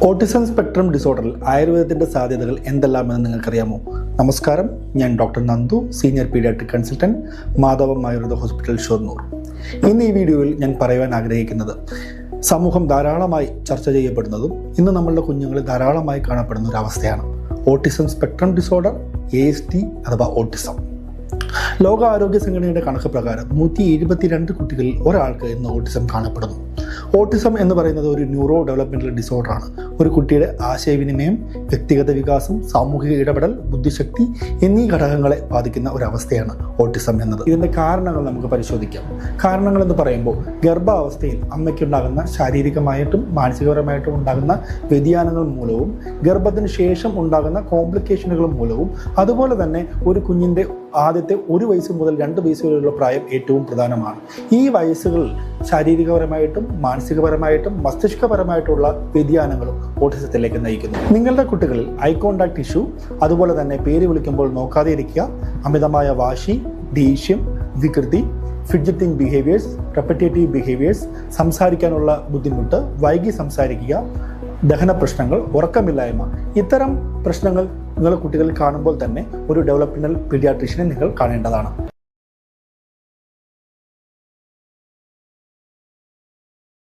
Autism spectrum ഡിസോർഡറിൽ ആയുർവേദത്തിൻ്റെ സാധ്യതകൾ എന്തെല്ലാമെന്ന് നിങ്ങൾക്കറിയാമോ? നമസ്കാരം, ഞാൻ doctor Nandu, senior paediatric consultant, Madhavam Ayurveda hospital, Shoranur. ഇന്ന് ഈ വീഡിയോയിൽ ഞാൻ പറയുവാൻ ആഗ്രഹിക്കുന്നത് സമൂഹം ധാരാളമായി ചർച്ച ചെയ്യപ്പെടുന്നതും ഇന്ന് നമ്മളുടെ കുഞ്ഞുങ്ങളിൽ ധാരാളമായി കാണപ്പെടുന്ന ഒരു അവസ്ഥയാണ് ഓട്ടിസം സ്പെക്ട്രം ഡിസോർഡർ, ASD അഥവാ ഓട്ടിസം. ലോക ആരോഗ്യ സംഘടനയുടെ കണക്ക് പ്രകാരം 172 കുട്ടികളിൽ ഒരാൾക്ക് ഇന്ന് ഓട്ടിസം കാണപ്പെടുന്നു. ഓട്ടിസം എന്ന് പറയുന്നത് ഒരു ന്യൂറോ ഡെവലപ്മെൻ്റൽ ഡിസോർഡറാണ്. ഒരു കുട്ടിയുടെ ആശയവിനിമയം, വ്യക്തിഗത വികാസം, സാമൂഹിക ഇടപെടൽ, ബുദ്ധിശക്തി എന്നീ ഘടകങ്ങളെ ബാധിക്കുന്ന ഒരവസ്ഥയാണ് ഓട്ടിസം എന്നത്. ഇതിൻ്റെ കാരണങ്ങൾ നമുക്ക് പരിശോധിക്കാം. കാരണങ്ങൾ എന്ന് പറയുമ്പോൾ ഗർഭാവസ്ഥയിൽ അമ്മയ്ക്കുണ്ടാകുന്ന ശാരീരികമായിട്ടും മാനസികപരമായിട്ടും ഉണ്ടാകുന്ന വ്യതിയാനങ്ങൾ മൂലവും, ഗർഭത്തിന് ശേഷം ഉണ്ടാകുന്ന കോംപ്ലിക്കേഷനുകൾ മൂലവും, അതുപോലെ തന്നെ ഒരു കുഞ്ഞിൻ്റെ ആദ്യത്തെ 1 വയസ്സ് മുതൽ 2 വയസ്സ് വരെയുള്ള പ്രായം ഏറ്റവും പ്രധാനമാണ്. ഈ വയസ്സുകൾ ശാരീരികപരമായിട്ടും മാനസികപരമായിട്ടും മസ്തിഷ്കപരമായിട്ടുള്ള വ്യതിയാനങ്ങളും ഓട്ടിസത്തിലേക്ക് നയിക്കുന്നു. നിങ്ങളുടെ കുട്ടികളിൽ ഐ കോണ്ടാക്ട് ഇഷ്യൂ, അതുപോലെ തന്നെ പേര് വിളിക്കുമ്പോൾ നോക്കാതെ ഇരിക്കുക, അമിതമായ വാശി, ദേഷ്യം, വികൃതി, ഫിഡ്ജറ്റിംഗ് ബിഹേവിയേഴ്സ്, റെപ്പറ്റേറ്റീവ് ബിഹേവിയേഴ്സ്, സംസാരിക്കാനുള്ള ബുദ്ധിമുട്ട്, വൈകി സംസാരിക്കുക, ദഹന പ്രശ്നങ്ങൾ, ഉറക്കമില്ലായ്മ, ഇത്തരം പ്രശ്നങ്ങൾ നിങ്ങളുടെ കുട്ടികളിൽ കാണുമ്പോൾ തന്നെ ഒരു ഡെവലപ്മെൻ്റൽ പീഡിയാട്രീഷ്യനെ നിങ്ങൾ കാണേണ്ടതാണ്.